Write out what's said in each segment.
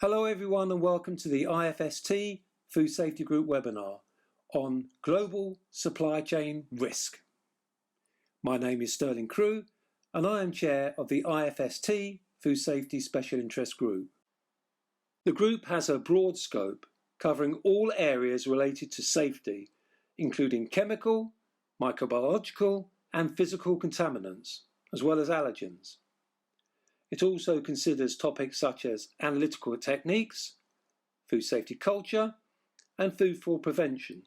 Hello everyone and welcome to the IFST Food Safety Group webinar on global supply chain risk. My name is Sterling Crew and I am chair of the IFST Food Safety Special Interest Group. The group has a broad scope covering all areas related to safety, including chemical, microbiological and physical contaminants, as well as allergens. It also considers topics such as analytical techniques, food safety culture, and food fraud prevention,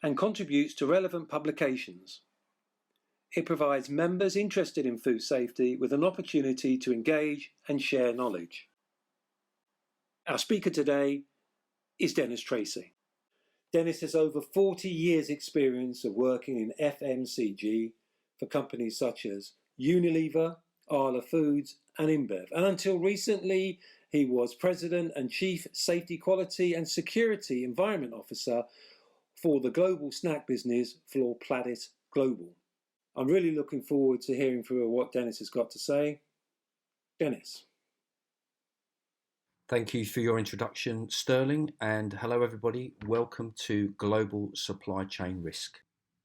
and contributes to relevant publications. It provides members interested in food safety with an opportunity to engage and share knowledge. Our speaker today is Denis Treacy. Denis has over 40 years' experience of working in FMCG for companies such as Unilever, Arla Foods and InBev, and until recently he was President and Chief Safety Quality and Security Environment Officer for the global snack business for Planet Global. I'm really looking forward to hearing through what Denis has got to say. Denis. Thank you for your introduction, Sterling, and hello everybody. Welcome to Global Supply Chain Risk.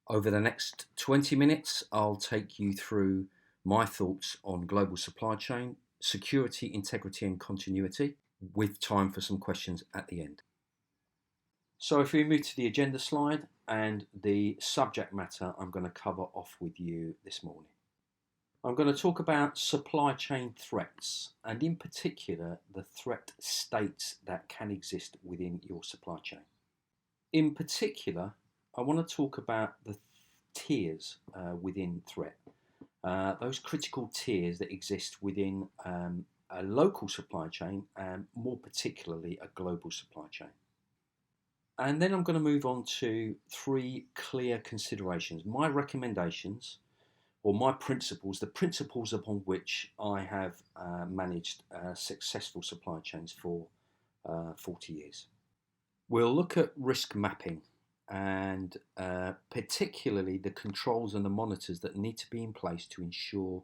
Over the next 20 minutes, I'll take you through my thoughts on global supply chain, security, integrity and continuity, with time for some questions at the end. So if we move to the agenda slide and the subject matter I'm going to cover off with you this morning. I'm going to talk about supply chain threats and in particular the threat states that can exist within your supply chain. In particular, I want to talk about the tiers within threat. Those critical tiers that exist within a local supply chain and more particularly a global supply chain. And then I'm going to move on to three clear considerations, my recommendations or my principles, the principles upon which I have managed successful supply chains for 40 years. We'll look at risk mapping and particularly the controls and the monitors that need to be in place to ensure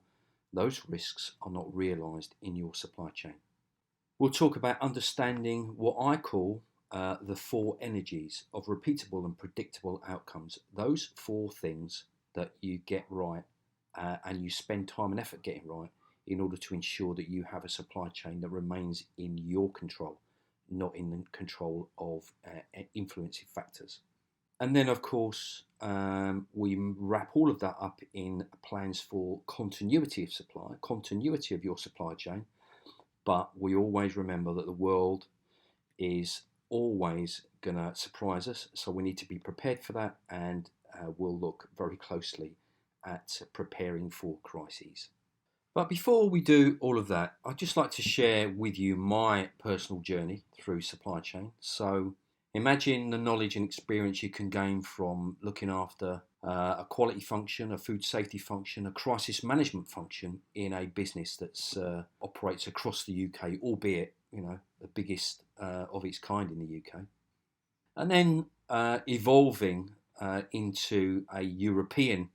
those risks are not realised in your supply chain. We'll talk about understanding what I call the four energies of repeatable and predictable outcomes. Those four things that you get right and you spend time and effort getting right in order to ensure that you have a supply chain that remains in your control, not in the control of influencing factors. And then, of course, we wrap all of that up in plans for continuity of supply, continuity of your supply chain. But we always remember that the world is always going to surprise us. So we need to be prepared for that. And we'll look very closely at preparing for crises. But before we do all of that, I'd just like to share with you my personal journey through supply chain. So imagine the knowledge and experience you can gain from looking after a quality function, a food safety function, a crisis management function in a business that operates across the UK, albeit the biggest of its kind in the UK, and then evolving into a European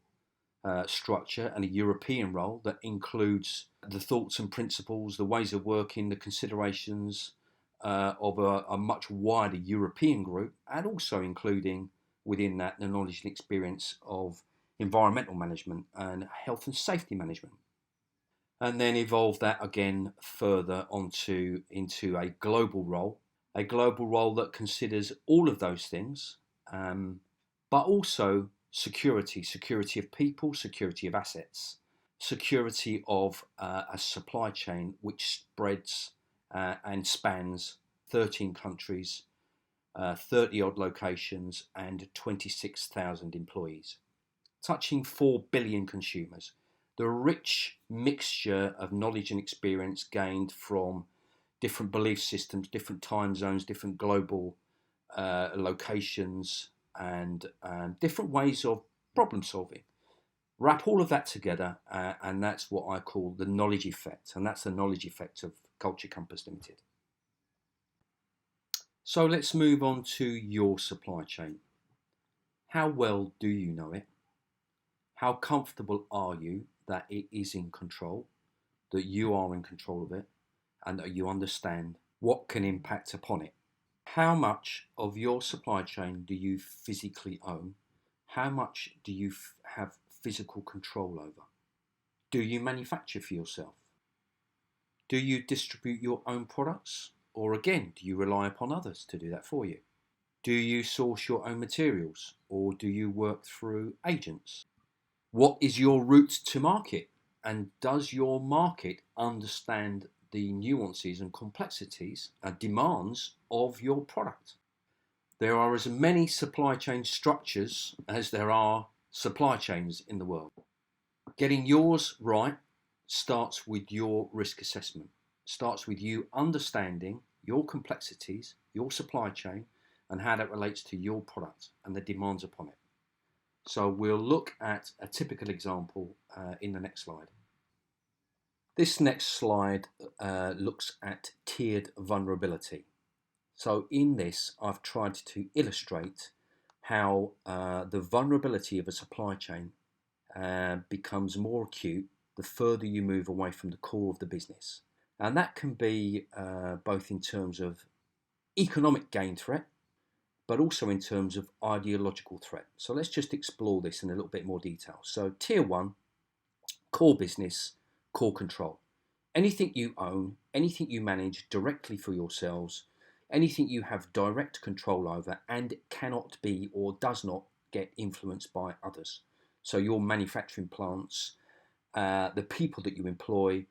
structure and a European role that includes the thoughts and principles, the ways of working, the considerations of a much wider European group, and also including within that the knowledge and experience of environmental management and health and safety management. And then evolve that again further into a global role that considers all of those things, but also security of people, security of assets, security of a supply chain which spreads and spans 13 countries, 30 odd locations and 26,000 employees, touching 4 billion consumers. The rich mixture of knowledge and experience gained from different belief systems, different time zones, different global locations and different ways of problem solving. Wrap all of that together and that's what I call the knowledge effect, and that's the knowledge effect of Culture Compass Limited. So let's move on to your supply chain. How well do you know it? How comfortable are you that it is in control, that you are in control of it, and that you understand What can impact upon it? How much of your supply chain do you physically own? How much do you have physical control over? Do you manufacture for yourself? Do you distribute your own products? Or again, do you rely upon others to do that for you? Do you source your own materials or do you work through agents? What is your route to market? And does your market understand the nuances and complexities and demands of your product? There are as many supply chain structures as there are supply chains in the world. Getting yours right starts with your risk assessment, starts with you understanding your complexities, your supply chain, and how that relates to your product and the demands upon it. So we'll look at a typical example in the next slide. This next slide looks at tiered vulnerability. So in this, I've tried to illustrate how the vulnerability of a supply chain becomes more acute the further you move away from the core of the business. And that can be both in terms of economic gain threat, but also in terms of ideological threat. So let's just explore this in a little bit more detail. So tier one, core business, core control. Anything you own, anything you manage directly for yourselves, anything you have direct control over and cannot be or does not get influenced by others. So your manufacturing plants, the people that you employ,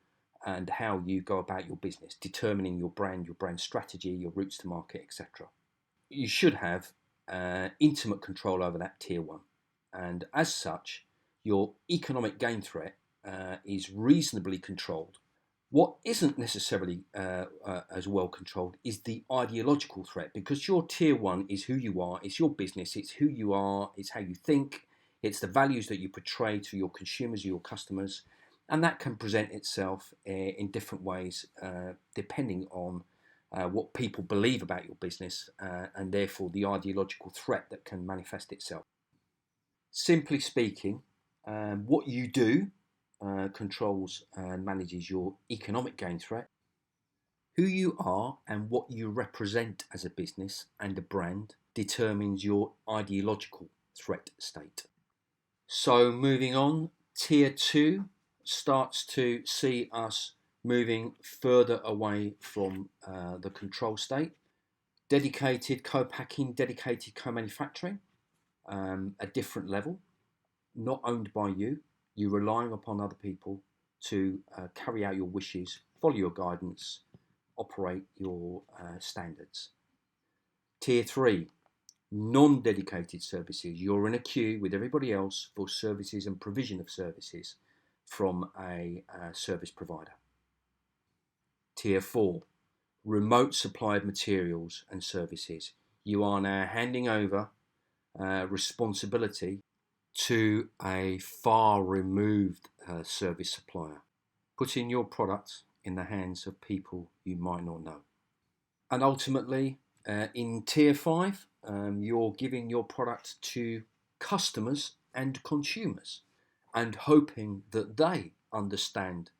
and how you go about your business, determining your brand strategy, your routes to market, etc. You should have intimate control over that tier one. And as such, your economic gain threat is reasonably controlled. What isn't necessarily as well controlled is the ideological threat, because your tier one is who you are, it's your business, it's who you are, it's how you think, it's the values that you portray to your consumers, your customers, and that can present itself in different ways depending on what people believe about your business and therefore the ideological threat that can manifest itself. Simply speaking, what you do controls and manages your economic gain threat. Who you are and what you represent as a business and a brand determines your ideological threat state. So moving on, tier 2 starts to see us moving further away from the control state. Dedicated co-packing, dedicated co-manufacturing, a different level, not owned by you. You're relying upon other people to carry out your wishes, follow your guidance, operate your standards. Tier 3, non-dedicated services. You're in a queue with everybody else for services and provision of services from a service provider. Tier 4, remote supply of materials and services. You are now handing over responsibility to a far removed service supplier, putting your product in the hands of people you might not know. And ultimately, in tier 5, you're giving your product to customers and consumers and hoping that they understand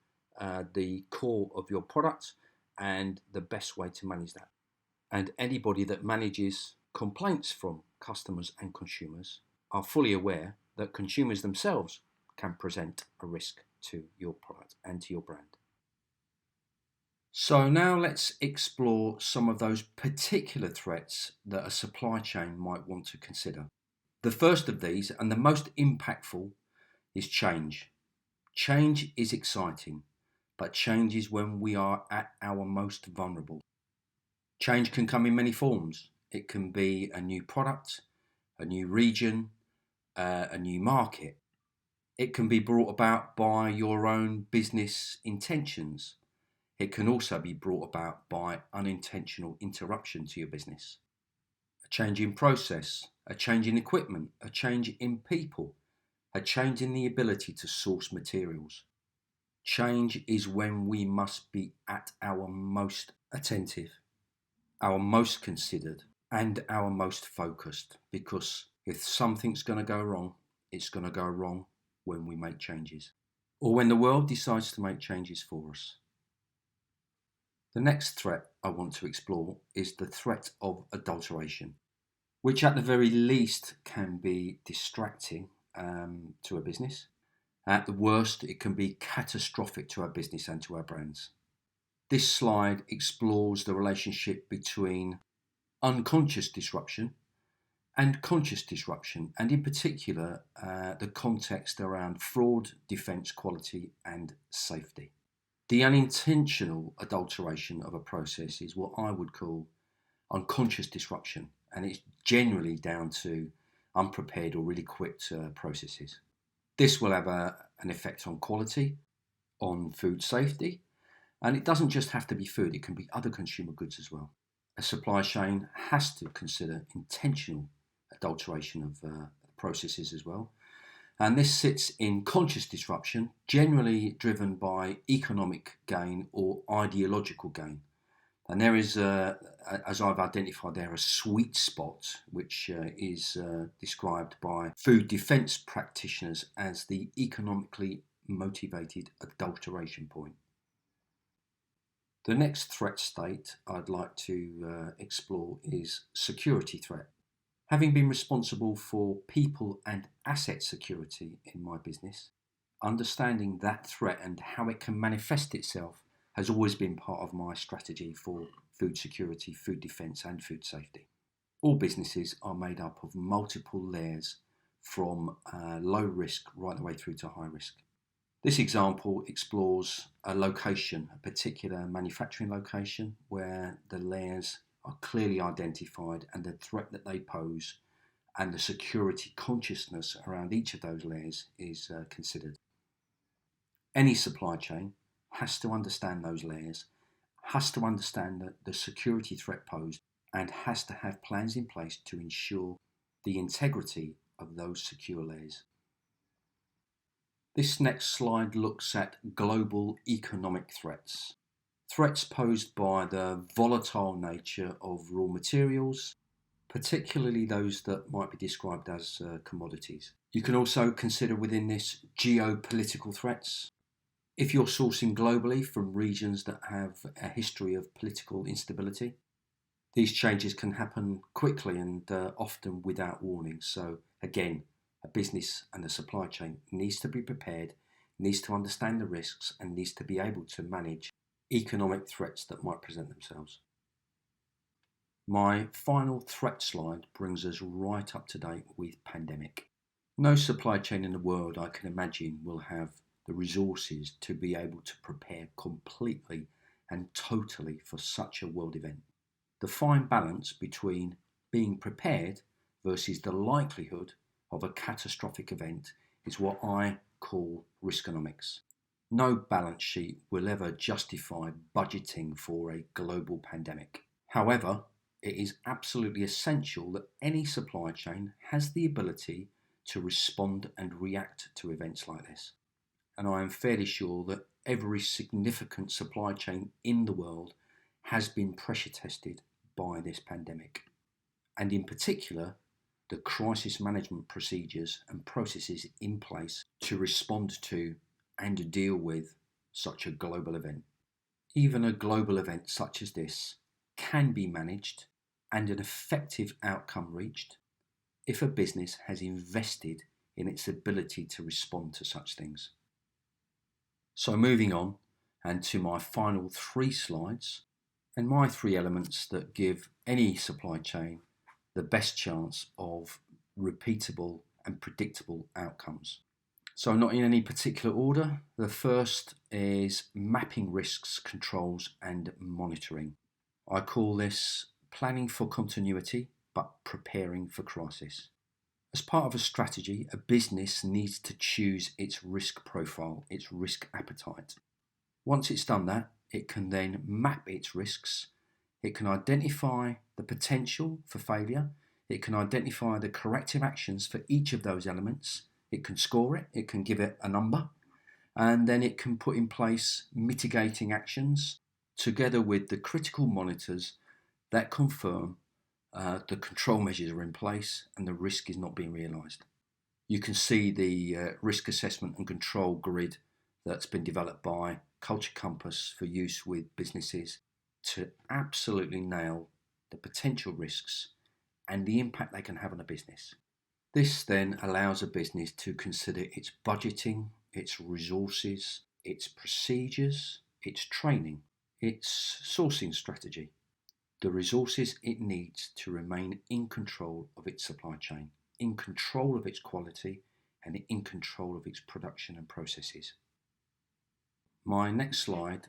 the core of your product and the best way to manage that. And anybody that manages complaints from customers and consumers are fully aware that consumers themselves can present a risk to your product and to your brand. So now let's explore some of those particular threats that a supply chain might want to consider. The first of these, and the most impactful, is change. Change is exciting, but change is when we are at our most vulnerable. Change can come in many forms. It can be a new product, a new region, a new market. It can be brought about by your own business intentions. It can also be brought about by unintentional interruption to your business. A change in process, a change in equipment, a change in people, a change in the ability to source materials. Change is when we must be at our most attentive, our most considered, and our most focused, because if something's going to go wrong, it's going to go wrong when we make changes, or when the world decides to make changes for us. The next threat I want to explore is the threat of adulteration, which at the very least can be distracting to a business. At the worst, it can be catastrophic to our business and to our brands. This slide explores the relationship between unconscious disruption and conscious disruption, and in particular, the context around fraud, defence, quality, and safety. The unintentional adulteration of a process is what I would call unconscious disruption, and it's generally down to unprepared or really quick processes. This will have an effect on quality, on food safety, and it doesn't just have to be food, it can be other consumer goods as well. A supply chain has to consider intentional adulteration of processes as well. And this sits in conscious disruption, generally driven by economic gain or ideological gain. And there is, as I've identified there, a sweet spot, which is described by food defence practitioners as the economically motivated adulteration point. The next threat state I'd like to explore is security threat. Having been responsible for people and asset security in my business, understanding that threat and how it can manifest itself has always been part of my strategy for food security, food defence and food safety. All businesses are made up of multiple layers from low risk right the way through to high risk. This example explores a location, a particular manufacturing location where the layers are clearly identified and the threat that they pose and the security consciousness around each of those layers is considered. Any supply chain has to understand those layers, has to understand the security threat posed, and has to have plans in place to ensure the integrity of those secure layers. This next slide looks at global economic threats. Threats posed by the volatile nature of raw materials, particularly those that might be described as commodities. You can also consider within this geopolitical threats. If you're sourcing globally from regions that have a history of political instability, these changes can happen quickly and often without warning. So again, a business and a supply chain needs to be prepared, needs to understand the risks, and needs to be able to manage economic threats that might present themselves. My final threat slide brings us right up to date with pandemic. No supply chain in the world, I can imagine, will have the resources to be able to prepare completely and totally for such a world event. The fine balance between being prepared versus the likelihood of a catastrophic event is what I call riskonomics. No balance sheet will ever justify budgeting for a global pandemic. However, it is absolutely essential that any supply chain has the ability to respond and react to events like this. And I am fairly sure that every significant supply chain in the world has been pressure tested by this pandemic. And in particular, the crisis management procedures and processes in place to respond to and deal with such a global event. Even a global event such as this can be managed and an effective outcome reached if a business has invested in its ability to respond to such things. So moving on, and to my final 3 slides, and my 3 elements that give any supply chain the best chance of repeatable and predictable outcomes. So not in any particular order. The first is mapping risks, controls and monitoring. I call this planning for continuity but preparing for crisis. As part of a strategy, a business needs to choose its risk profile, its risk appetite. Once it's done that, it can then map its risks. It can identify the potential for failure. It can identify the corrective actions for each of those elements. It can score it. It can give it a number. And then it can put in place mitigating actions together with the critical monitors that confirm the control measures are in place and the risk is not being realised. You can see the risk assessment and control grid that's been developed by Culture Compass for use with businesses to absolutely nail the potential risks and the impact they can have on a business. This then allows a business to consider its budgeting, its resources, its procedures, its training, its sourcing strategy, the resources it needs to remain in control of its supply chain, in control of its quality, and in control of its production and processes. My next slide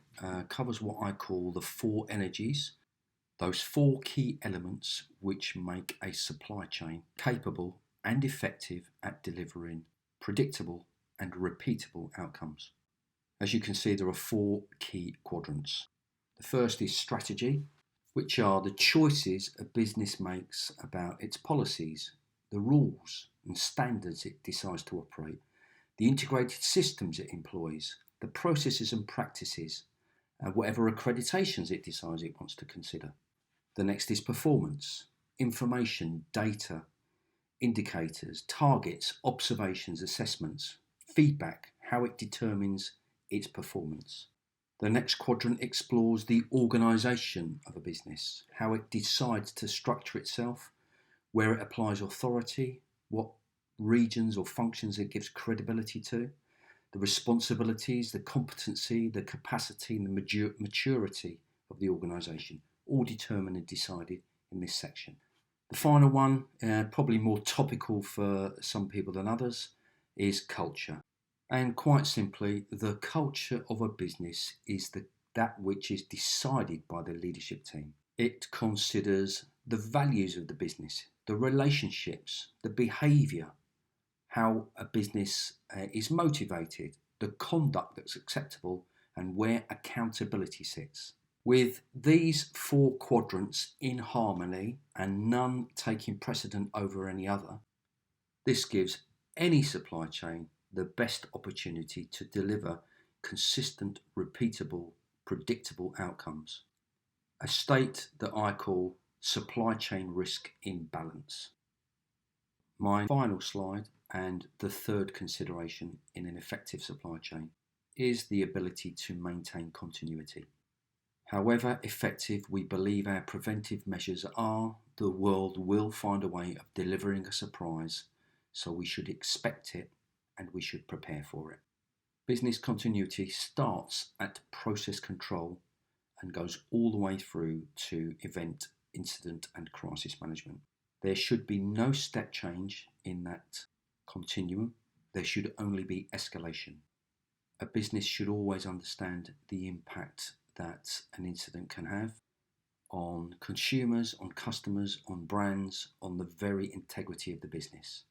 covers what I call the 4 energies, those 4 key elements which make a supply chain capable and effective at delivering predictable and repeatable outcomes. As you can see, there are 4 key quadrants. The first is strategy, which are the choices a business makes about its policies, the rules and standards it decides to operate, the integrated systems it employs, the processes and practices, and whatever accreditations it decides it wants to consider. The next is performance, information, data, indicators, targets, observations, assessments, feedback, how it determines its performance. The next quadrant explores the organisation of a business, how it decides to structure itself, where it applies authority, what regions or functions it gives credibility to, the responsibilities, the competency, the capacity and the maturity of the organisation, all determined and decided in this section. The final one, probably more topical for some people than others, is culture. And quite simply, the culture of a business is that which is decided by the leadership team. It considers the values of the business, the relationships, the behaviour, how a business is motivated, the conduct that's acceptable, and where accountability sits. With these 4 quadrants in harmony and none taking precedent over any other, this gives any supply chain the best opportunity to deliver consistent, repeatable, predictable outcomes. A state that I call supply chain risk in balance. My final slide, and the third consideration in an effective supply chain, is the ability to maintain continuity. However effective we believe our preventive measures are, the world will find a way of delivering a surprise, so we should expect it and we should prepare for it. Business continuity starts at process control and goes all the way through to event, incident and crisis management. There should be no step change in that continuum. There should only be escalation. A business should always understand the impact that an incident can have on consumers, on customers, on brands, on the very integrity of the business.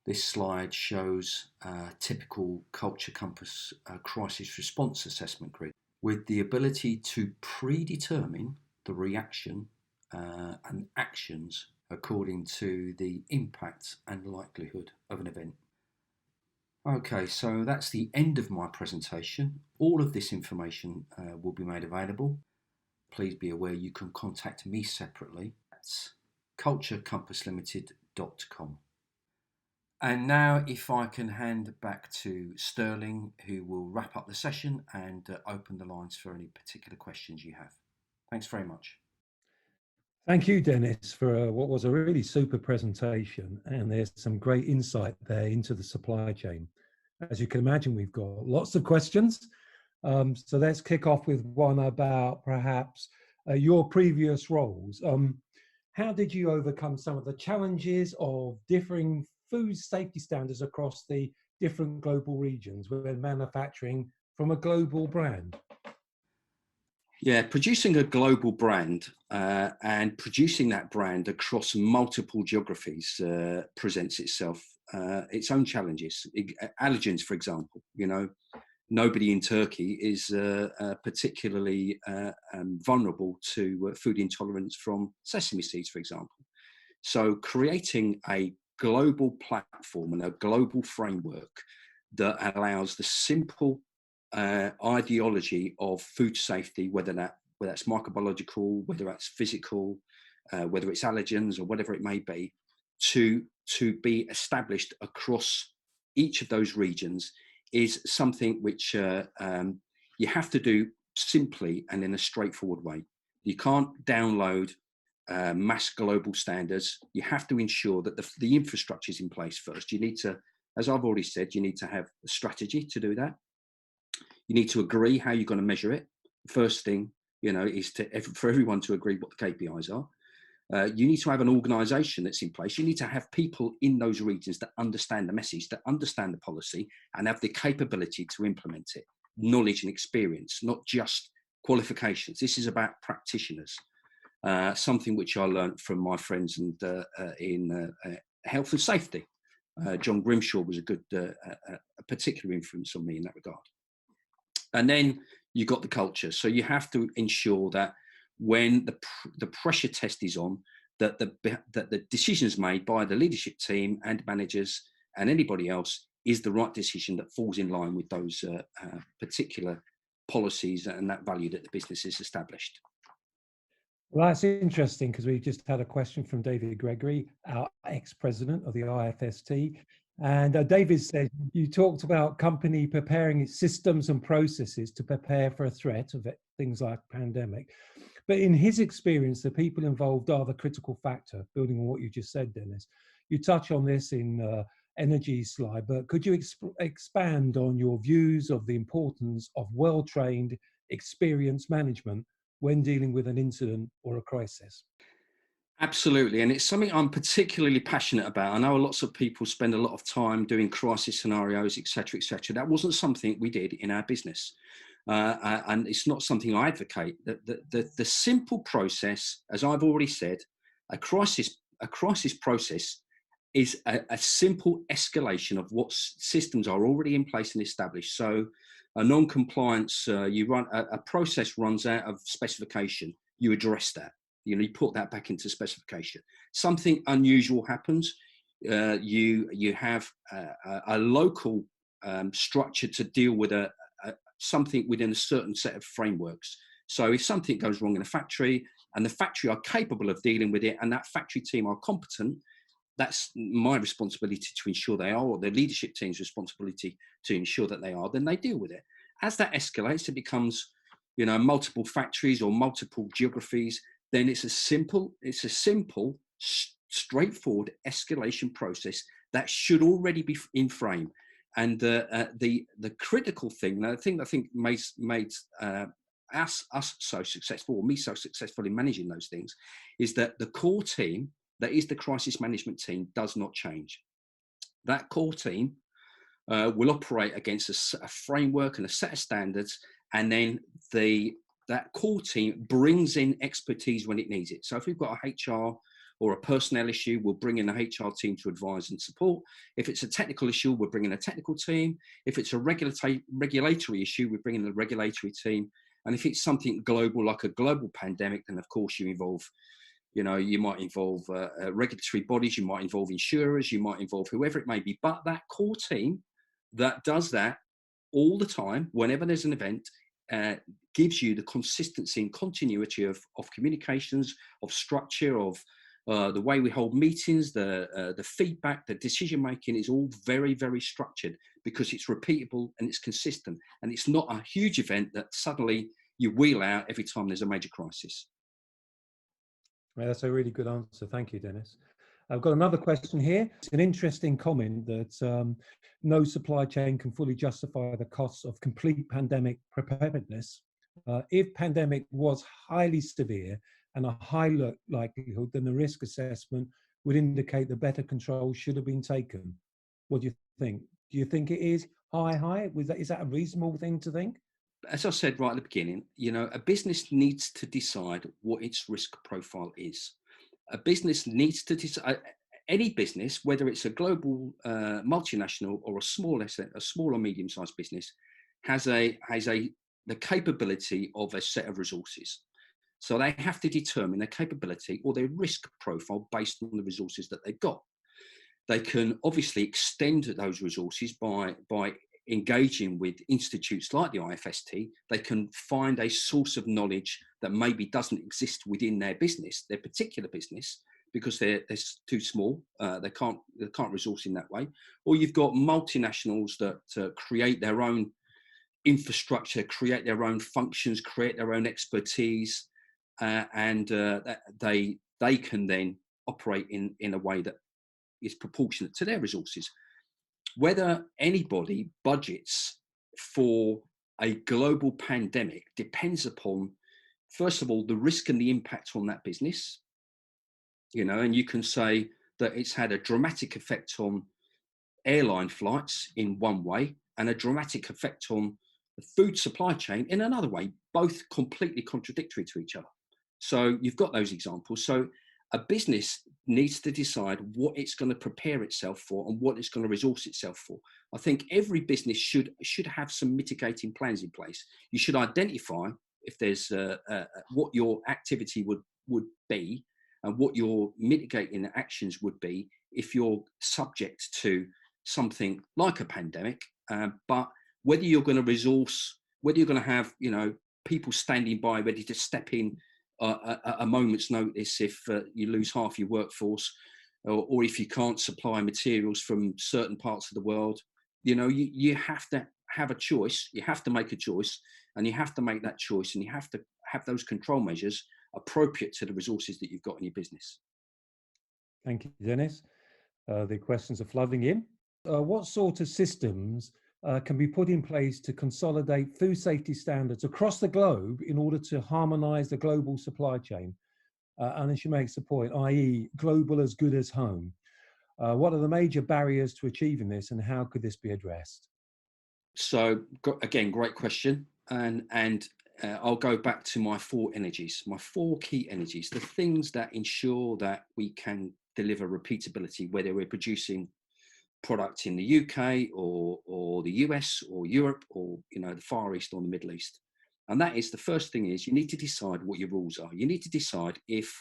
This slide shows a typical Culture Compass crisis response assessment grid with the ability to predetermine the reaction and actions according to the impact and likelihood of an event. Okay, so that's the end of my presentation. All of this information will be made available. Please be aware you can contact me separately at culturecompasslimited.com. And now if I can hand back to Sterling, who will wrap up the session and open the lines for any particular questions you have. Thanks very much. Thank you, Denis, for what was a really super presentation. And there's some great insight there into the supply chain. As you can imagine, we've got lots of questions. So let's kick off with one about perhaps your previous roles. How did you overcome some of the challenges of differing food safety standards across the different global regions when manufacturing from a global brand? Yeah, producing a global brand and producing that brand across multiple geographies presents itself its own challenges. Allergens, for example, nobody in Turkey is particularly vulnerable to food intolerance from sesame seeds, for example. So creating a global platform and a global framework that allows the simple ideology of food safety, whether that's microbiological, whether that's physical, whether it's allergens or whatever it may be, to be established across each of those regions is something which you have to do simply and in a straightforward way. You can't download mass global standards. You have to ensure that the infrastructure is in place first. You need to, as I've already said, you need to have a strategy to do that. You need to agree how you're going to measure it. First thing, is for everyone to agree what the KPIs are. You need to have an organisation that's in place. You need to have people in those regions that understand the message, that understand the policy, and have the capability to implement it. Knowledge and experience, not just qualifications. This is about practitioners. Something which I learned from my friends in health and safety. John Grimshaw was a particular influence on me in that regard. And then you got the culture. So you have to ensure that when the pressure test is on, that the decisions made by the leadership team and managers and anybody else is the right decision that falls in line with those particular policies and that value that the business is established. Well, that's interesting because we just had a question from David Gregory, our ex-president of the IFST. And David said, you talked about company preparing its systems and processes to prepare for a threat of things like pandemic. But in his experience, the people involved are the critical factor, building on what you just said, Denis. You touch on this in energy slide, but could you expand on your views of the importance of well-trained, experienced management when dealing with an incident or a crisis? Absolutely, and it's something I'm particularly passionate about. I know lots of people spend a lot of time doing crisis scenarios, etc., etc. That wasn't something we did in our business, and it's not something I advocate. The simple process, as I've already said, a crisis process is a simple escalation of what systems are already in place and established. So, a non-compliance, a process runs out of specification, you address that. You put that back into specification. Something unusual happens. You have a local structure to deal with something within a certain set of frameworks. So if something goes wrong in a factory and the factory are capable of dealing with it and that factory team are competent, that's my responsibility to ensure they are, or the leadership team's responsibility to ensure that they are, then they deal with it. As that escalates, it becomes, multiple factories or multiple geographies, then it's a simple, straightforward escalation process that should already be in frame. And the critical thing, and I think made us so successful, or me so successful in managing those things, is that the core team, that is the crisis management team, does not change. That core team will operate against a framework and a set of standards, and then that core team brings in expertise when it needs it. So if we've got a HR or a personnel issue, we'll bring in the HR team to advise and support. If it's a technical issue, we'll bring in a technical team. If it's a regulatory issue, we bring in the regulatory team. And if it's something global, like a global pandemic, then of course you might involve regulatory bodies, you might involve insurers, you might involve whoever it may be. But that core team that does that all the time, whenever there's an event, gives you the consistency and continuity of communications, of structure, of the way we hold meetings, the feedback, the decision making is all very, very structured because it's repeatable and it's consistent. And it's not a huge event that suddenly you wheel out every time there's a major crisis. Well, that's a really good answer. Thank you, Denis. I've got another question here. It's an interesting comment that no supply chain can fully justify the costs of complete pandemic preparedness. If pandemic was highly severe and a high likelihood, then the risk assessment would indicate that better control should have been taken. What do you think? Do you think it is high? Is that a reasonable thing to think? As I said right at the beginning, a business needs to decide what its risk profile is. A business needs to decide. Any business, whether it's a global multinational or a small or medium-sized business, has the capability of a set of resources. So they have to determine their capability or their risk profile based on the resources that they've got. They can obviously extend those resources by engaging with institutes like the IFST. They can find a source of knowledge that maybe doesn't exist within their business, their particular business, because they're too small. They can't resource in that way. Or you've got multinationals that create their own infrastructure, create their own functions, create their own expertise. and that they can then operate in a way that is proportionate to their resources. Whether anybody budgets for a global pandemic depends upon, first of all, the risk and the impact on that business. And you can say that it's had a dramatic effect on airline flights in one way and a dramatic effect on the food supply chain in another way, both completely contradictory to each other. So you've got those examples. So a business needs to decide what it's going to prepare itself for and what it's going to resource itself for. I think every business should have some mitigating plans in place. You should identify if there's what your activity would be and what your mitigating actions would be if you're subject to something like a pandemic. But whether you're going to resource, whether you're going to have people standing by ready to step in a moment's notice if you lose half your workforce, or if you can't supply materials from certain parts of the world, you have to have a choice. You have to make a choice, and you have to make that choice, and you have to have those control measures appropriate to the resources that you've got in your business. Thank you, Denis. The questions are flooding in. What sort of systems can be put in place to consolidate food safety standards across the globe in order to harmonise the global supply chain? And she makes the point, i.e. global as good as home. What are the major barriers to achieving this, and how could this be addressed? So again, great question. And I'll go back to my four energies, my four key energies, the things that ensure that we can deliver repeatability, whether we're producing product in the UK or the US or Europe or the Far East or the Middle East. And that is, the first thing is, you need to decide what your rules are. You need to decide if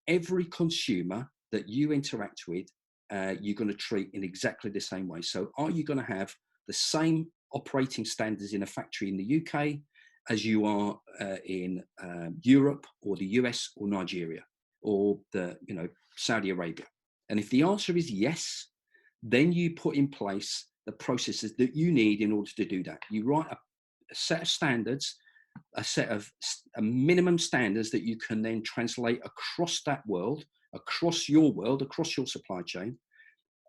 every consumer that you interact with, you're going to treat in exactly the same way. So are you going to have the same operating standards in a factory in the UK as you are in Europe or the US or Nigeria or Saudi Arabia? And if the answer is yes, then you put in place the processes that you need in order to do that. You write a set of standards, a set of minimum standards that you can then translate across that world, across your supply chain,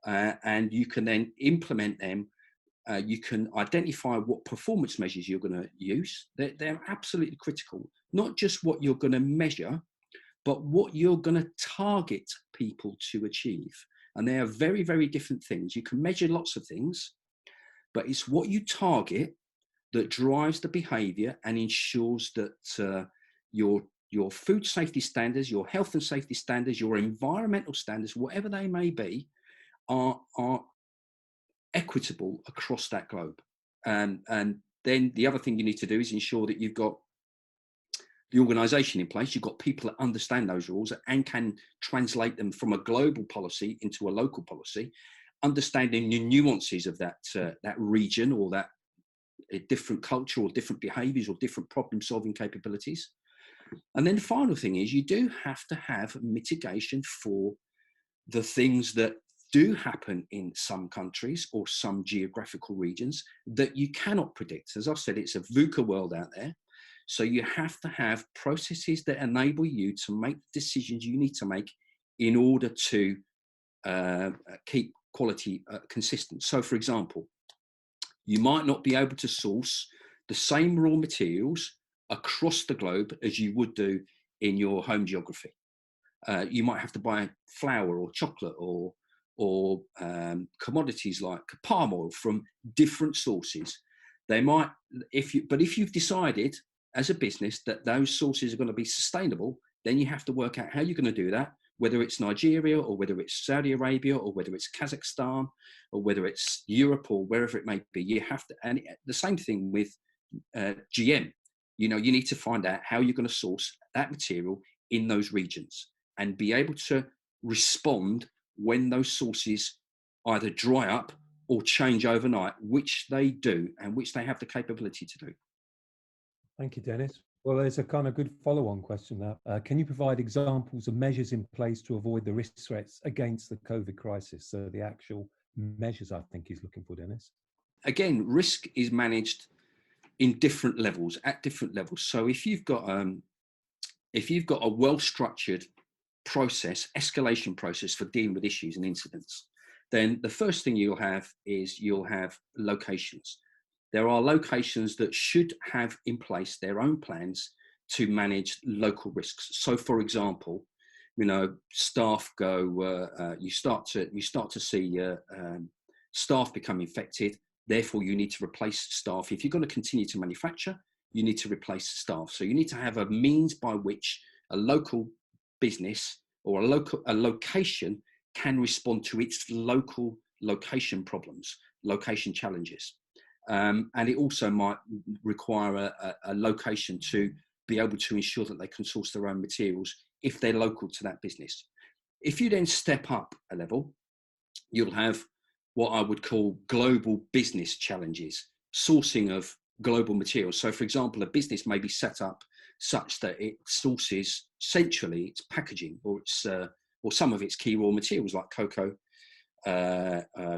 and you can then implement them. You can identify what performance measures you're going to use. They're absolutely critical, not just what you're going to measure, but what you're going to target people to achieve. And they are very, very different things. You can measure lots of things, but it's what you target that drives the behavior and ensures that your food safety standards, your health and safety standards, your environmental standards, whatever they may be, are equitable across that globe. And then the other thing you need to do is ensure that you've got the organisation in place, you've got people that understand those rules and can translate them from a global policy into a local policy, understanding the nuances of that region or that different culture or different behaviours or different problem-solving capabilities. And then the final thing is, you do have to have mitigation for the things that do happen in some countries or some geographical regions that you cannot predict. As I've said, it's a VUCA world out there. So you have to have processes that enable you to make the decisions you need to make in order to keep quality consistent. So, for example, you might not be able to source the same raw materials across the globe as you would do in your home geography. You might have to buy flour or chocolate or commodities like palm oil from different sources. They might, if you've decided as a business that those sources are going to be sustainable, then you have to work out how you're going to do that, whether it's Nigeria or whether it's Saudi Arabia or whether it's Kazakhstan or whether it's Europe or wherever it may be. You have to, and the same thing with GM. You need to find out how you're going to source that material in those regions and be able to respond when those sources either dry up or change overnight, which they do and which they have the capability to do. Thank you, Denis. Well, there's a kind of good follow-on question now. Can you provide examples of measures in place to avoid the risk threats against the COVID crisis? So the actual measures I think he's looking for, Denis. Again, risk is managed in different levels, at different levels. So if you've got if you've got a well-structured process, escalation process for dealing with issues and incidents, then the first thing you'll have is you'll have locations. There are locations that should have in place their own plans to manage local risks. So, for example, staff go. You start to see staff become infected. Therefore, you need to replace staff. If you're going to continue to manufacture, you need to replace staff. So you need to have a means by which a local business or a location can respond to its local location problems, location challenges. And it also might require a location to be able to ensure that they can source their own materials if they're local to that business. If you then step up a level, you'll have what I would call global business challenges, sourcing of global materials. So, for example, a business may be set up such that it sources centrally its packaging or some of its key raw materials like cocoa,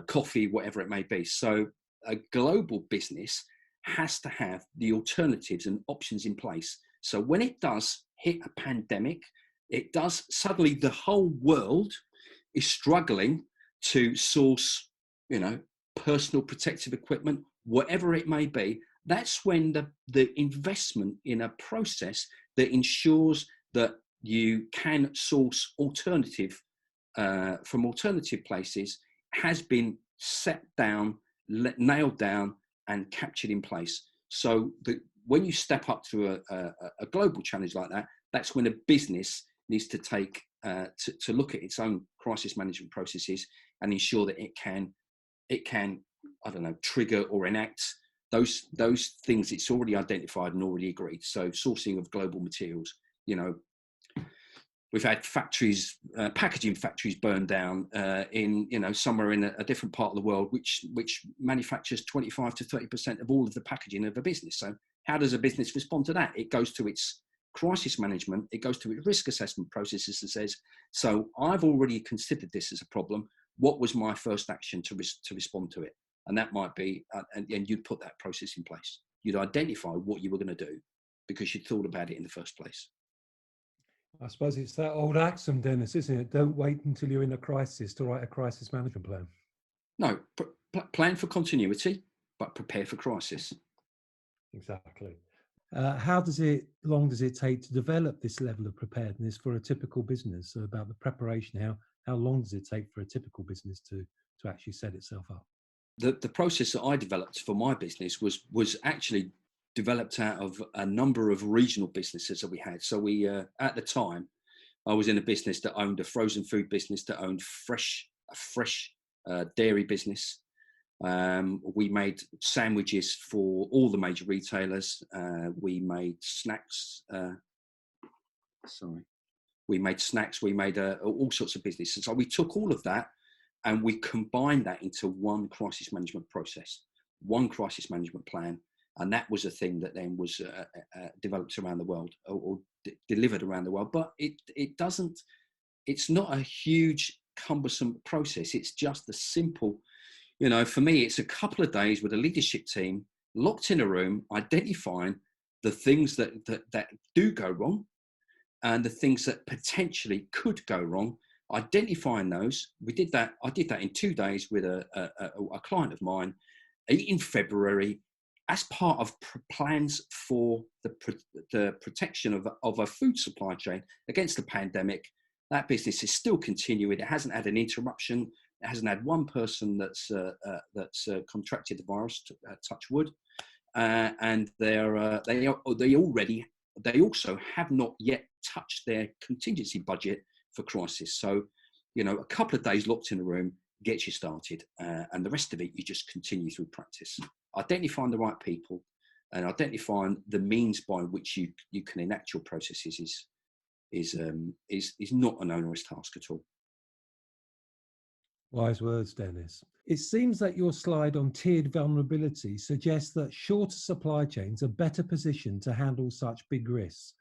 coffee, whatever it may be. So a global business has to have the alternatives and options in place. So when it does hit a pandemic, it does suddenly the whole world is struggling to source, personal protective equipment, whatever it may be. That's when the investment in a process that ensures that you can source alternative from alternative places has been set down, nailed down, and captured in place. So when you step up to a global challenge like that, that's when a business needs to take to look at its own crisis management processes and ensure that it can trigger or enact those things it's already identified and already agreed. So sourcing of global materials, we've had factories, packaging factories burned down in somewhere in a different part of the world, which manufactures 25 to 30% of all of the packaging of a business. So how does a business respond to that? It goes to its crisis management, it goes to its risk assessment processes and says, so I've already considered this as a problem. What was my first action to respond to it? And that might be, and you'd put that process in place. You'd identify what you were going to do because you'd thought about it in the first place. I suppose it's that old axiom, Dennis, isn't it? Don't wait until you're in a crisis to write a crisis management plan. No, plan for continuity, but prepare for crisis. Exactly. How long does it take to develop this level of preparedness for a typical business? So about the preparation, how long does it take for a typical business to actually set itself up? The process that I developed for my business was actually developed out of a number of regional businesses that we had. So we, at the time, I was in a business that owned a frozen food business, that owned a fresh dairy business. We made sandwiches for all the major retailers. We made snacks. We made snacks. We made all sorts of businesses. So we took all of that and we combined that into one crisis management process, one crisis management plan. And that was a thing that then was developed around the world or delivered around the world. But it's not a huge cumbersome process. It's just a simple, for me, it's a couple of days with a leadership team locked in a room, identifying the things that do go wrong and the things that potentially could go wrong, identifying those. I did that in 2 days with a client of mine in February as part of plans for the protection of a food supply chain against the pandemic. That business is still continuing. It hasn't had an interruption. It hasn't had one person that's contracted the virus, touch wood, and they also have not yet touched their contingency budget for crisis. So, a couple of days locked in a room gets you started, and the rest of it you just continue through practice, identifying the right people, and identifying the means by which you can enact your processes is not an onerous task at all. Wise words, Denis. It seems that your slide on tiered vulnerability suggests that shorter supply chains are better positioned to handle such big risks,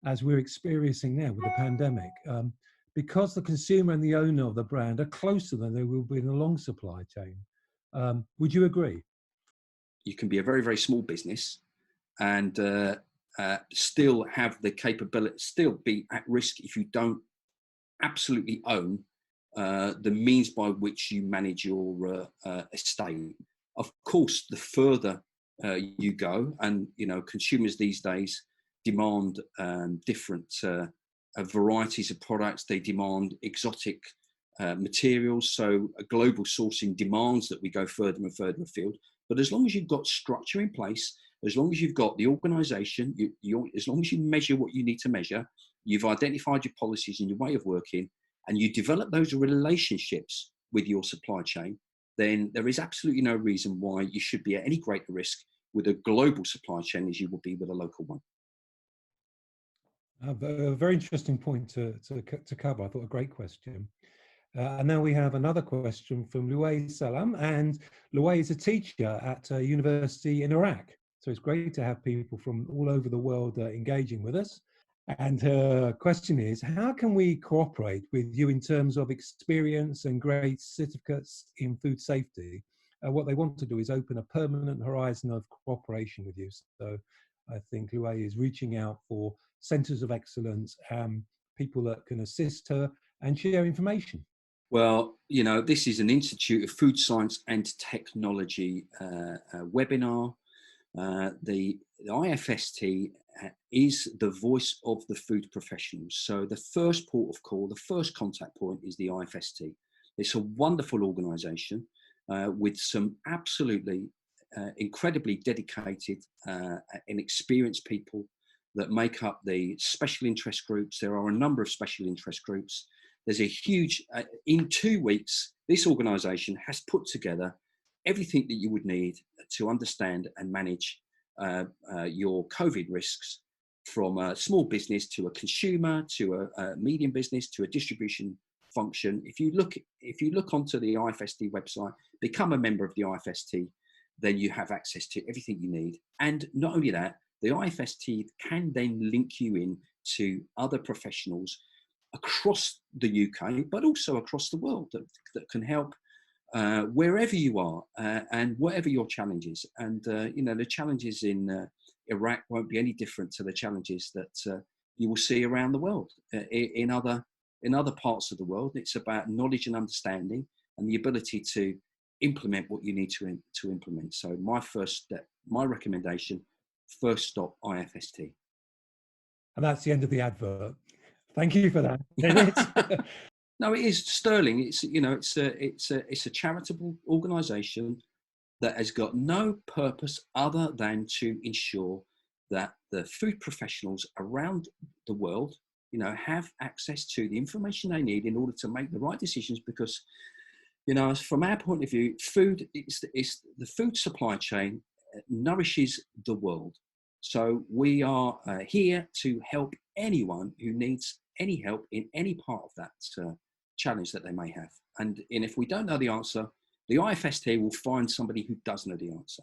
as we're experiencing now with the pandemic, because the consumer and the owner of the brand are closer than they will be in a long supply chain. Would you agree? You can be a very, very small business and still have the capability, still be at risk if you don't absolutely own the means by which you manage your estate. Of course, the further you go, and consumers these days demand different varieties of products. They demand exotic materials. So global sourcing demands that we go further and further afield. But as long as you've got structure in place, as long as you've got the organisation, as long as you measure what you need to measure, you've identified your policies and your way of working, and you develop those relationships with your supply chain, then there is absolutely no reason why you should be at any greater risk with a global supply chain as you will be with a local one. A very interesting point to cover. I thought a great question. And now we have another question from Louay Salam, and Louay is a teacher at a university in Iraq. So it's great to have people from all over the world engaging with us. And her question is, how can we cooperate with you in terms of experience and grade certificates in food safety? What they want to do is open a permanent horizon of cooperation with you. So I think Louay is reaching out for centres of excellence, people that can assist her and share information. Well, this is an Institute of Food Science and Technology webinar. The IFST is the voice of the food professionals. So the first port of call, the first contact point is the IFST. It's a wonderful organisation with some absolutely incredibly dedicated and experienced people that make up the special interest groups. There are a number of special interest groups. There's a huge, in 2 weeks, this organisation has put together everything that you would need to understand and manage your COVID risks, from a small business to a consumer, to a medium business, to a distribution function. If you look onto the IFST website, become a member of the IFST, then you have access to everything you need. And not only that, the IFST can then link you in to other professionals across the UK, but also across the world that can help wherever you are and whatever your challenges. And the challenges in Iraq won't be any different to the challenges that you will see around the world in other parts of the world. It's about knowledge and understanding and the ability to implement what you need to implement. So my first step, my recommendation, first stop IFST. And that's the end of the advert. Thank you for that, Denis. No, it is Sterling. It's a charitable organisation that has got no purpose other than to ensure that the food professionals around the world, have access to the information they need in order to make the right decisions. Because, from our point of view, food is the food supply chain nourishes the world. So we are here to help anyone who needs any help in any part of that challenge that they may have. And if we don't know the answer, the IFST will find somebody who does know the answer.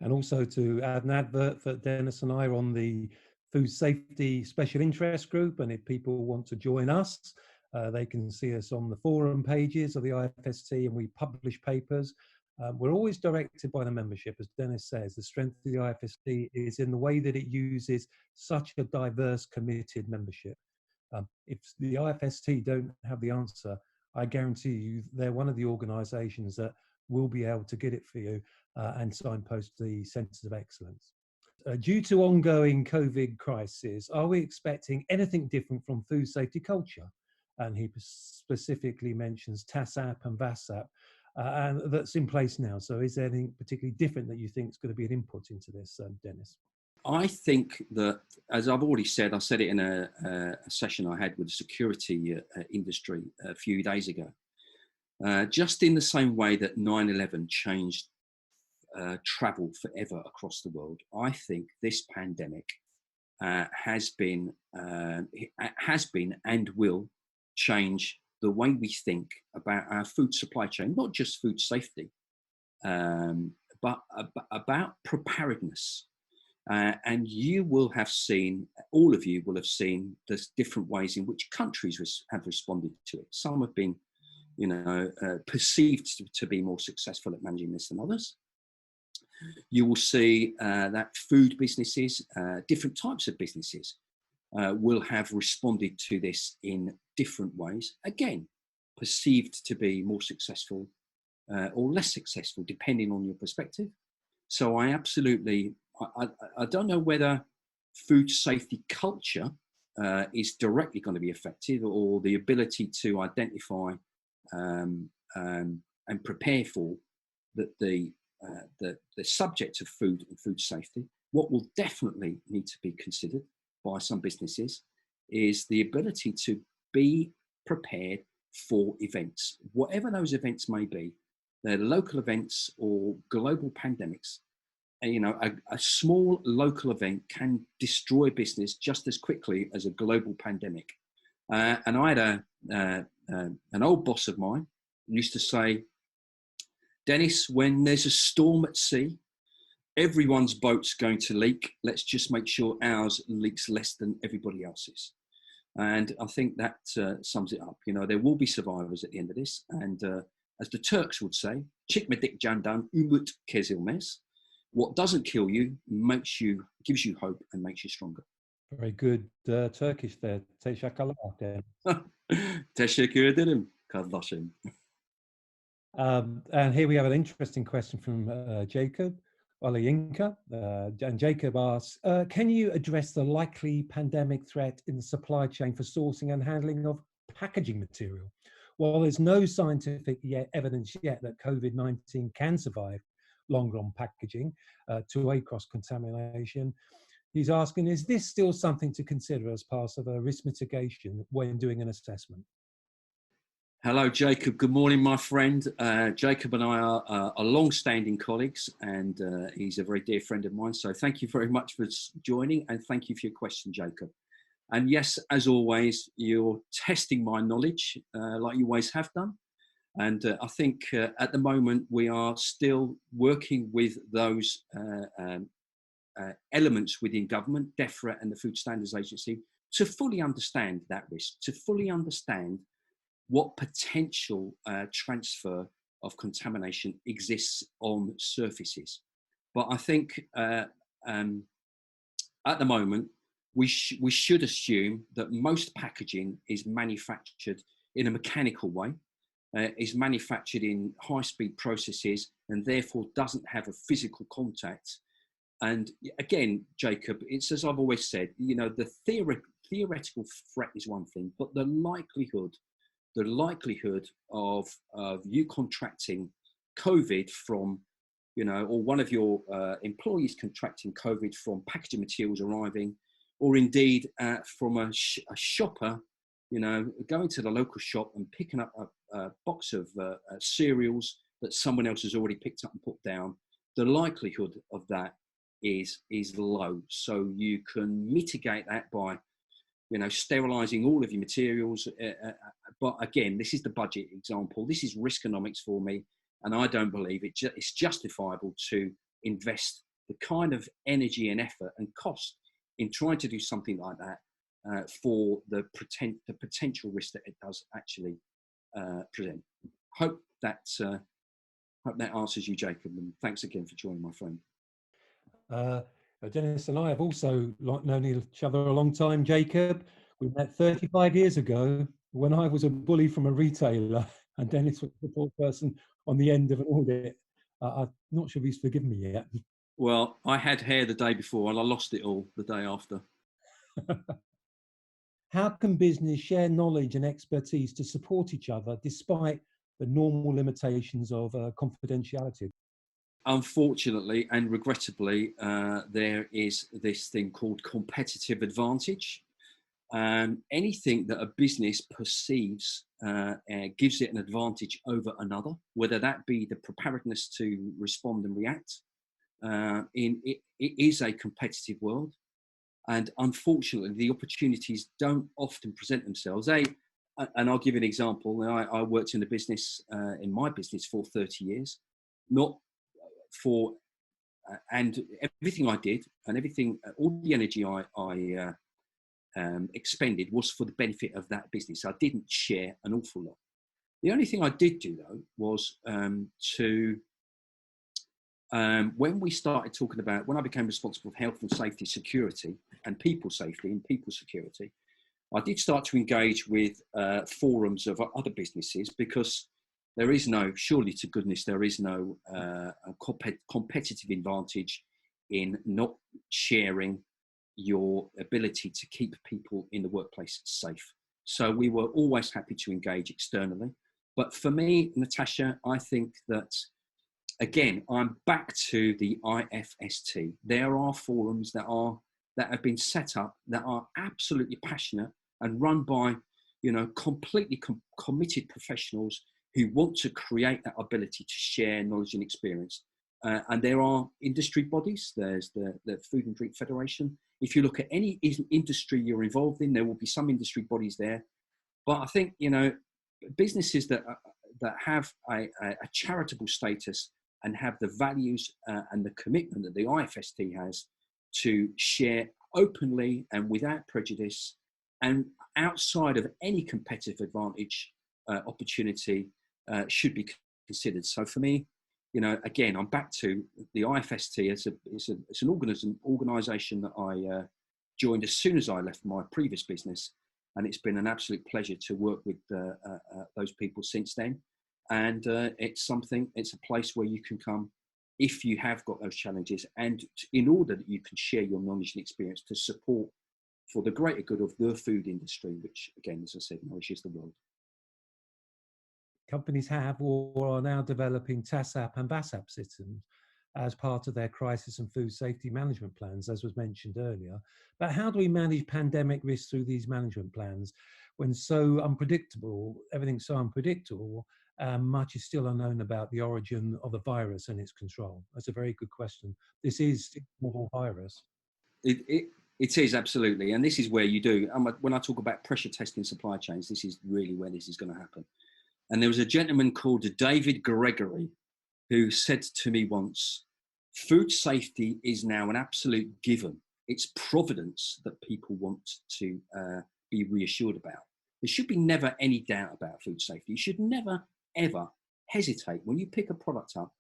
And also to add an advert that Denis and I are on the Food Safety Special Interest Group, and if people want to join us, they can see us on the forum pages of the IFST, and we publish papers. We're always directed by the membership, as Denis says. The strength of the IFST is in the way that it uses such a diverse, committed membership. If the IFST don't have the answer, I guarantee you they're one of the organisations that will be able to get it for you and signpost the centres of excellence. Due to ongoing COVID crisis, are we expecting anything different from food safety culture? And he specifically mentions TACCP and VACCP, and that's in place now. So is there anything particularly different that you think is going to be an input into this, Denis? I think that, as I've already said, I said it in a session I had with the security industry a few days ago. Just in the same way that 9/11 changed travel forever across the world, I think this pandemic has been and will change the way we think about our food supply chain, not just food safety, but about preparedness. And you will have seen, all of you will have seen, the different ways in which countries have responded to it. Some have been, perceived to be more successful at managing this than others. You will see that food businesses, different types of businesses, will have responded to this in different ways. Again, perceived to be more successful or less successful, depending on your perspective. So I absolutely, I don't know whether food safety culture is directly going to be affected, or the ability to identify and prepare for the subject of food and food safety. What will definitely need to be considered by some businesses is the ability to be prepared for events, whatever those events may be. They're local events or global pandemics. And, you know, a small local event can destroy business just as quickly as a global pandemic. And I had an old boss of mine who used to say, Denis, when there's a storm at sea, everyone's boat's going to leak. Let's just make sure ours leaks less than everybody else's. And I think that sums it up. You know, there will be survivors at the end of this. And as the Turks would say, "Çıkmadık candan umut kesilmez." What doesn't kill you gives you hope and makes you stronger. Very good Turkish there. Teşekkürler. Teşekkür ederim kardeşim. And here we have an interesting question from Jacob Olayinka. And Jacob asks, can you address the likely pandemic threat in the supply chain for sourcing and handling of packaging material? While there's no scientific evidence yet that COVID-19 can survive longer on packaging to aid cross-contamination, he's asking, is this still something to consider as part of a risk mitigation when doing an assessment? Hello, Jacob. Good morning, my friend. Jacob and I are long-standing colleagues, and he's a very dear friend of mine. So thank you very much for joining, and thank you for your question, Jacob. And yes, as always, you're testing my knowledge like you always have done. And I think at the moment we are still working with those elements within government, DEFRA and the Food Standards Agency, to fully understand that risk, to fully understand what potential transfer of contamination exists on surfaces. But I think at the moment, we should assume that most packaging is manufactured in a mechanical way, is manufactured in high-speed processes, and therefore doesn't have a physical contact. And again, Jacob, it's as I've always said, you know, the theoretical threat is one thing, but the likelihood of you contracting COVID from, you know, or one of your employees contracting COVID from packaging materials arriving, or indeed from a shopper, you know, going to the local shop and picking up a box of cereals that someone else has already picked up and put down, the likelihood of that is low. So you can mitigate that by, you know, sterilizing all of your materials. But again, this is the budget example. This is riskonomics for me. And I don't believe it's justifiable to invest the kind of energy and effort and cost in trying to do something like that for the potential risk that it does actually present. Hope that answers you, Jacob. And thanks again for joining, my friend. Denis and I have also known each other a long time, Jacob. We met 35 years ago when I was a bully from a retailer and Denis was the support person on the end of an audit. I'm not sure if he's forgiven me yet. Well, I had hair the day before and I lost it all the day after. How can business share knowledge and expertise to support each other despite the normal limitations of confidentiality? Unfortunately and regrettably, there is this thing called competitive advantage. Anything that a business perceives gives it an advantage over another, whether that be the preparedness to respond and react. It is a competitive world, and unfortunately, the opportunities don't often present themselves. And I'll give you an example. I worked in the business, in my business, for 30 years, and everything I did and everything, all the energy I expended was for the benefit of that business. I didn't share an awful lot. The only thing I did do though was to when we started talking about, when I became responsible for health and safety, security, and people safety and people security, I did start to engage with forums of other businesses, because there is no, surely to goodness, there is no competitive advantage in not sharing your ability to keep people in the workplace safe. So we were always happy to engage externally. But for me, Natasha, I think that, again, I'm back to the IFST. There are forums that have been set up that are absolutely passionate and run by, completely committed professionals who want to create that ability to share knowledge and experience. And there are industry bodies. There's the Food and Drink Federation. If you look at any industry you're involved in, there will be some industry bodies there. But I think, businesses that have a charitable status and have the values and the commitment that the IFST has to share openly and without prejudice and outside of any competitive advantage opportunity should be considered. So for me, again, I'm back to the IFST. It's an organisation that I joined as soon as I left my previous business, and it's been an absolute pleasure to work with those people since then. And it's a place where you can come if you have got those challenges, and in order that you can share your knowledge and experience to support for the greater good of the food industry, which, again, as I said, nourishes the world. Companies have or are now developing TACCP and VACCP systems as part of their crisis and food safety management plans, as was mentioned earlier. But how do we manage pandemic risks through these management plans when everything's so unpredictable, much is still unknown about the origin of the virus and its control? That's a very good question. This is a novel virus. It is, absolutely. And this is where you do, when I talk about pressure testing supply chains, this is really where this is going to happen. And there was a gentleman called David Gregory who said to me once, food safety is now an absolute given. It's providence that people want to be reassured about. There should be never any doubt about food safety. You should never, ever hesitate. When you pick a product up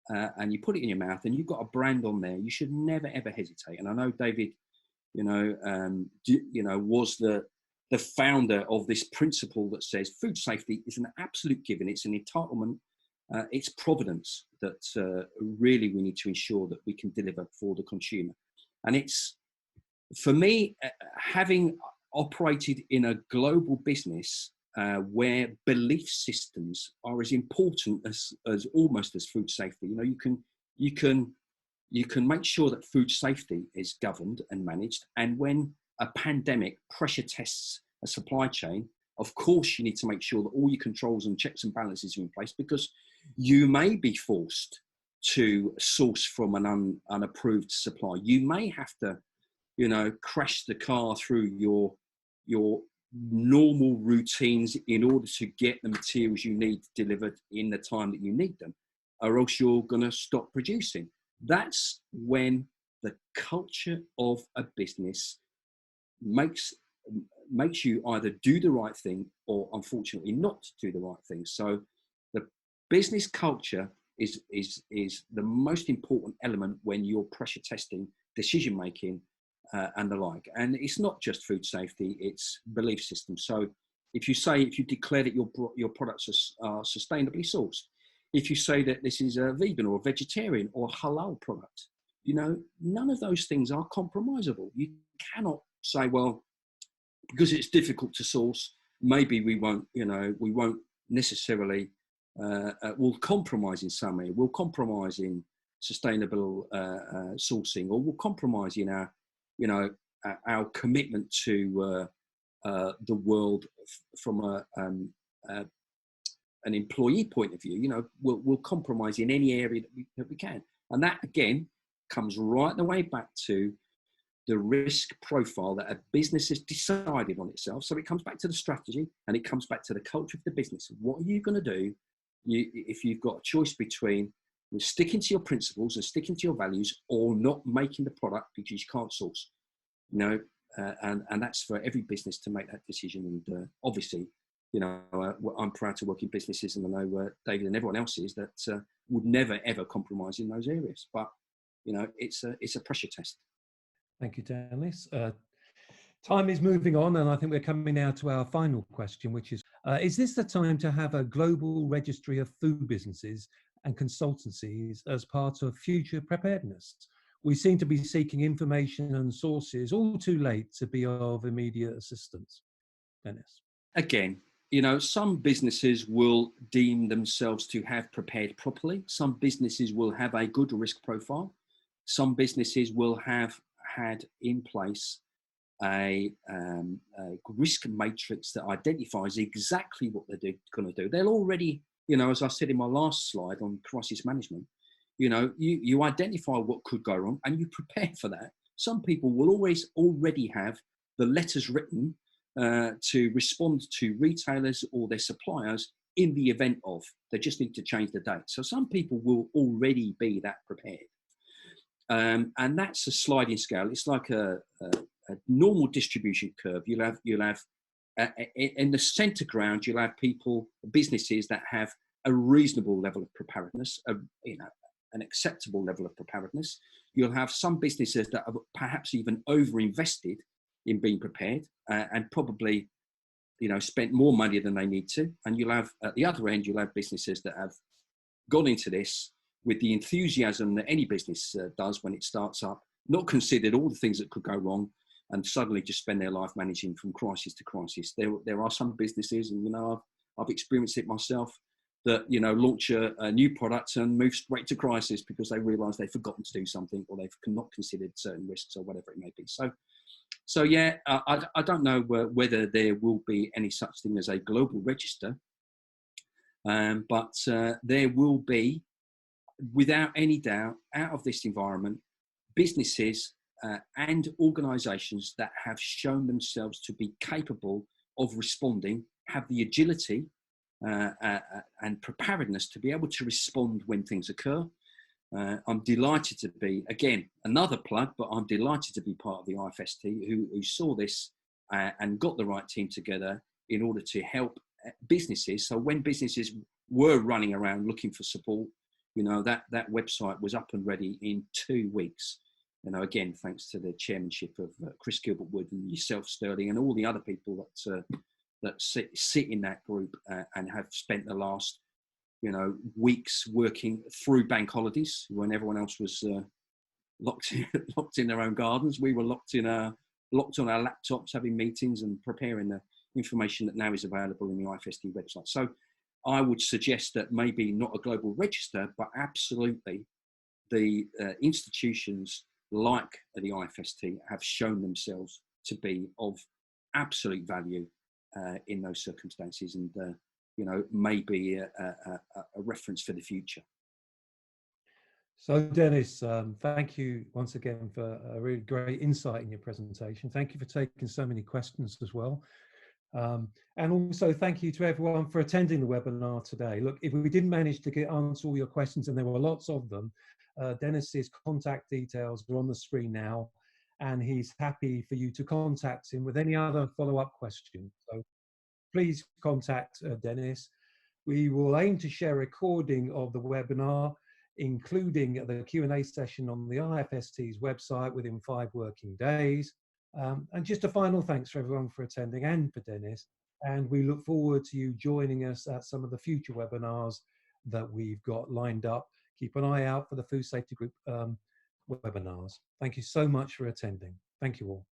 and you put it in your mouth and you've got a brand on there, you should never, ever hesitate. And I know David, was the founder of this principle that says food safety is an absolute given. It's an entitlement. It's providence that really we need to ensure that we can deliver for the consumer. And it's, for me, having operated in a global business where belief systems are as important as almost as food safety. You can make sure that food safety is governed and managed. And when a pandemic pressure tests a supply chain, of course, you need to make sure that all your controls and checks and balances are in place, because you may be forced to source from an unapproved supply. You may have to, crash the car through your normal routines in order to get the materials you need delivered in the time that you need them, or else you're going to stop producing. That's when the culture of a business makes you either do the right thing or, unfortunately, not do the right thing. So the business culture is the most important element when you're pressure testing decision making and the like. And it's not just food safety, it's belief systems. So if you declare that your products are sustainably sourced, if you say that this is a vegan or a vegetarian or halal product, none of those things are compromisable. You cannot say, well, because it's difficult to source, maybe we won't necessarily, we'll compromise in some area. We'll compromise in sustainable sourcing, or we'll compromise in our commitment to the world from an employee point of view. We'll compromise in any area that we can. And that, again, comes right the way back to the risk profile that a business has decided on itself. So it comes back to the strategy, and it comes back to the culture of the business. What are you going to do if you've got a choice between sticking to your principles and sticking to your values, or not making the product because you can't source? And that's for every business to make that decision. And obviously, I'm proud to work in businesses, and I know David and everyone else is, that would never ever compromise in those areas. But it's a pressure test. Thank you, Denis. Time is moving on, and I think we're coming now to our final question, which is this the time to have a global registry of food businesses and consultancies as part of future preparedness? We seem to be seeking information and sources all too late to be of immediate assistance. Denis. Again, some businesses will deem themselves to have prepared properly. Some businesses will have a good risk profile. Some businesses will have had in place a risk matrix that identifies exactly what they're going to do. They'll already, as I said in my last slide on crisis management, you identify what could go wrong and you prepare for that. Some people will always already have the letters written to respond to retailers or their suppliers in the event of. They just need to change the date. So some people will already be that prepared. And that's a sliding scale. It's like a normal distribution curve. You'll have in the center ground, you'll have businesses that have a reasonable level of preparedness, an acceptable level of preparedness. You'll have some businesses that have perhaps even over-invested in being prepared and probably, spent more money than they need to. And you'll have, at the other end, you'll have businesses that have gone into this with the enthusiasm that any business does when it starts up, not considered all the things that could go wrong, and suddenly just spend their life managing from crisis to crisis. There are some businesses, and I've experienced it myself, that launch a new product and move straight to crisis because they realise they've forgotten to do something, or they've not considered certain risks, or whatever it may be. So yeah, I don't know whether there will be any such thing as a global register, but there will be, without any doubt, out of this environment, businesses and organisations that have shown themselves to be capable of responding, have the agility and preparedness to be able to respond when things occur. I'm delighted to be, again, another plug, but I'm delighted to be part of the IFST who saw this and got the right team together in order to help businesses. So when businesses were running around looking for support, that website was up and ready in 2 weeks. Again, thanks to the chairmanship of Chris Gilbert-Wood and yourself, Sterling, and all the other people that sit in that group and have spent the last, weeks working through bank holidays when everyone else was locked in their own gardens. We were locked on our laptops, having meetings and preparing the information that now is available in the IFST website. So I would suggest that maybe not a global register, but absolutely the institutions like the IFST have shown themselves to be of absolute value in those circumstances, and maybe a reference for the future. So Denis, thank you once again for a really great insight in your presentation. Thank you for taking so many questions as well. And also thank you to everyone for attending the webinar today. Look, if we didn't manage to answer all your questions, and there were lots of them, Denis's contact details are on the screen now, and he's happy for you to contact him with any other follow-up questions. So please contact Denis. We will aim to share a recording of the webinar, including the Q&A session on the IFST's website within 5 working days. And just a final thanks for everyone for attending and for Denis. And we look forward to you joining us at some of the future webinars that we've got lined up. Keep an eye out for the Food Safety Group webinars. Thank you so much for attending. Thank you all.